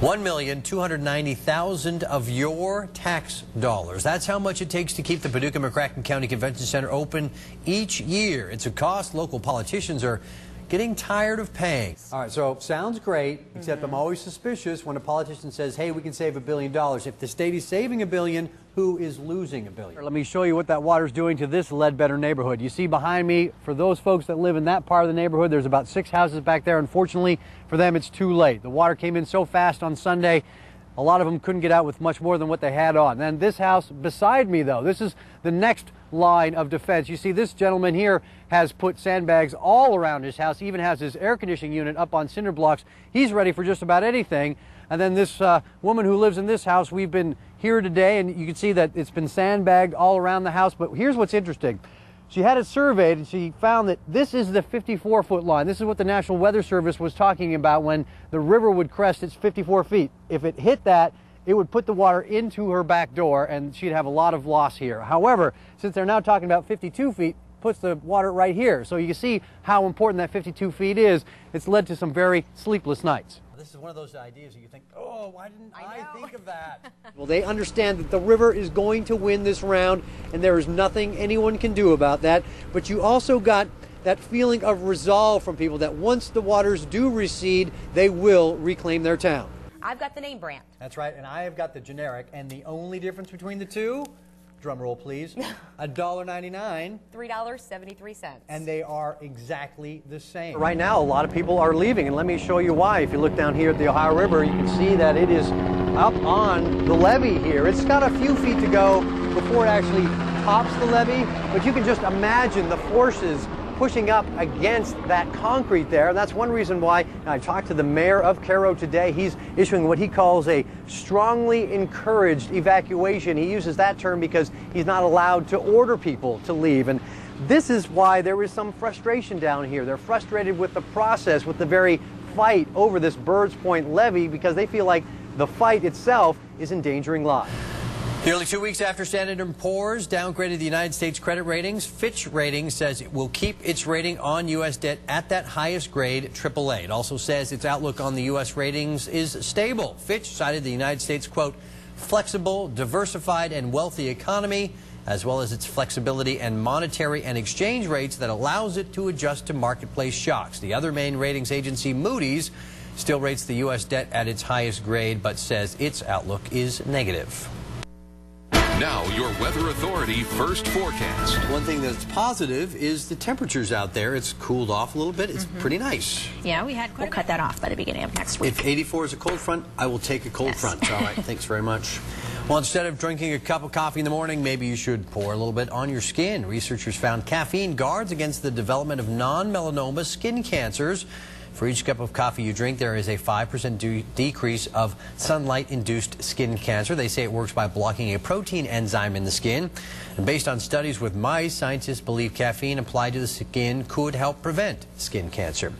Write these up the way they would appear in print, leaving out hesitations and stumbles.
$1,290,000 of your tax dollars. That's how much it takes to keep the Paducah-McCracken County Convention Center open each year. It's a cost local politicians are getting tired of paying. All right, so sounds great, except I'm always suspicious when a politician says, hey, we can save $1 billion. If the state is saving $1 billion, who is losing $1 billion? Let me show you what that water's doing to this Ledbetter neighborhood. You see behind me, for those folks that live in that part of the neighborhood, there's about 6 houses back there. Unfortunately, for them, it's too late. The water came in so fast on Sunday, a lot of them couldn't get out with much more than what they had on. And this house beside me, though, this is the next line of defense. You see, this gentleman here has put sandbags all around his house, even has his air conditioning unit up on cinder blocks. He's ready for just about anything. And then this woman who lives in this house, we've been here today, and you can see that it's been sandbagged all around the house. But here's what's interesting. She had it surveyed, and she found that this is the 54-foot line. This is what the National Weather Service was talking about when the river would crest its 54 feet. If it hit that, it would put the water into her back door, and she'd have a lot of loss here. However, since they're now talking about 52 feet, puts the water right here. So you can see how important that 52 feet is. It's led to some very sleepless nights. This is one of those ideas that you think, oh, why didn't I think of that? Well, they understand that the river is going to win this round, and there is nothing anyone can do about that. But you also got that feeling of resolve from people that once the waters do recede, they will reclaim their town. I've got the name brand. That's right, and I have got the generic, and the only difference between the two, drum roll please, $1.99. $3.73. And they are exactly the same. Right now, a lot of people are leaving, and let me show you why. If you look down here at the Ohio River, you can see that it is up on the levee here. It's got a few feet to go before it actually tops the levee, but you can just imagine the forces pushing up against that concrete there. And that's one reason why I talked to the mayor of Cairo today. He's issuing what he calls a strongly encouraged evacuation. He uses that term because he's not allowed to order people to leave. And this is why there is some frustration down here. They're frustrated with the process, with the very fight over this Birds Point levee, because they feel like the fight itself is endangering lives. Nearly 2 weeks after Standard & Poor's downgraded the United States credit ratings, Fitch Ratings says it will keep its rating on U.S. debt at that highest grade, AAA. It also says its outlook on the U.S. ratings is stable. Fitch cited the United States, quote, flexible, diversified, and wealthy economy, as well as its flexibility and monetary and exchange rates that allows it to adjust to marketplace shocks. The other main ratings agency, Moody's, still rates the U.S. debt at its highest grade, but says its outlook is negative. Now, your Weather Authority first forecast. One thing that's positive is the temperatures out there. It's cooled off a little bit. It's pretty nice. Yeah, we'll cut that off by the beginning of next week. If 84 is a cold front, I will take a cold front. All right, thanks very much. Well, instead of drinking a cup of coffee in the morning, maybe you should pour a little bit on your skin. Researchers found caffeine guards against the development of non-melanoma skin cancers. For each cup of coffee you drink, there is a 5% decrease of sunlight-induced skin cancer. They say it works by blocking a protein enzyme in the skin. And based on studies with mice, scientists believe caffeine applied to the skin could help prevent skin cancer.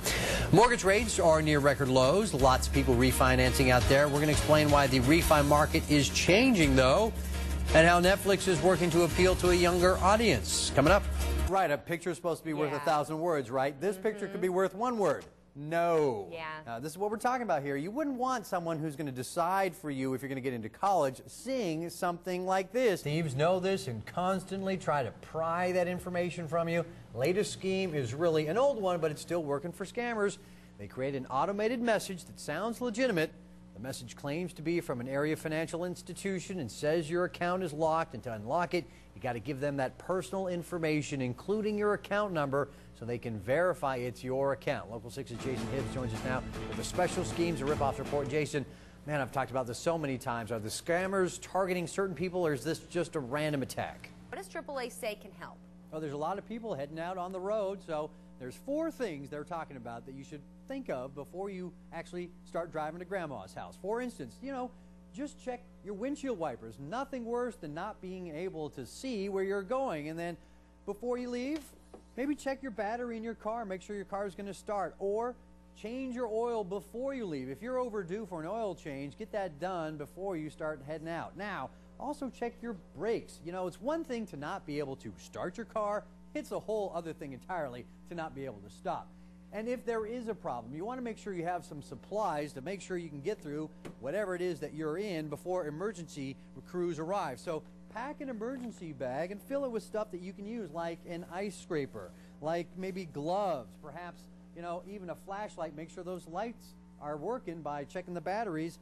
Mortgage rates are near record lows. Lots of people refinancing out there. We're going to explain why the refi market is changing, though, and how Netflix is working to appeal to a younger audience. Coming up. Right, a picture is supposed to be worth 1,000 words, right? This picture could be worth 1 word. No. Yeah. This is what we're talking about here. You wouldn't want someone who's going to decide for you if you're going to get into college seeing something like this. Thieves know this and constantly try to pry that information from you. Latest scheme is really an old one, but it's still working for scammers. They create an automated message that sounds legitimate. The message claims to be from an area financial institution and says your account is locked, and to unlock it, you got to give them that personal information, including your account number, so they can verify it's your account. Local 6's Jason Hibbs joins us now with the special schemes and rip-offs report. Jason, man, I've talked about this so many times. Are the scammers targeting certain people, or is this just a random attack? What does AAA say can help? Well, there's a lot of people heading out on the road, so there's 4 things they're talking about that you should think of before you actually start driving to Grandma's house. For instance, you know, just check your windshield wipers. Nothing worse than not being able to see where you're going. And then before you leave, maybe check your battery in your car, make sure your car is going to start, or change your oil before you leave. If you're overdue for an oil change, get that done before you start heading out. Now, also check your brakes. You know, it's one thing to not be able to start your car. It's a whole other thing entirely to not be able to stop. And if there is a problem, you want to make sure you have some supplies to make sure you can get through whatever it is that you're in before emergency crews arrive. So pack an emergency bag and fill it with stuff that you can use, like an ice scraper, like maybe gloves, perhaps, you know, even a flashlight. Make sure those lights are working by checking the batteries.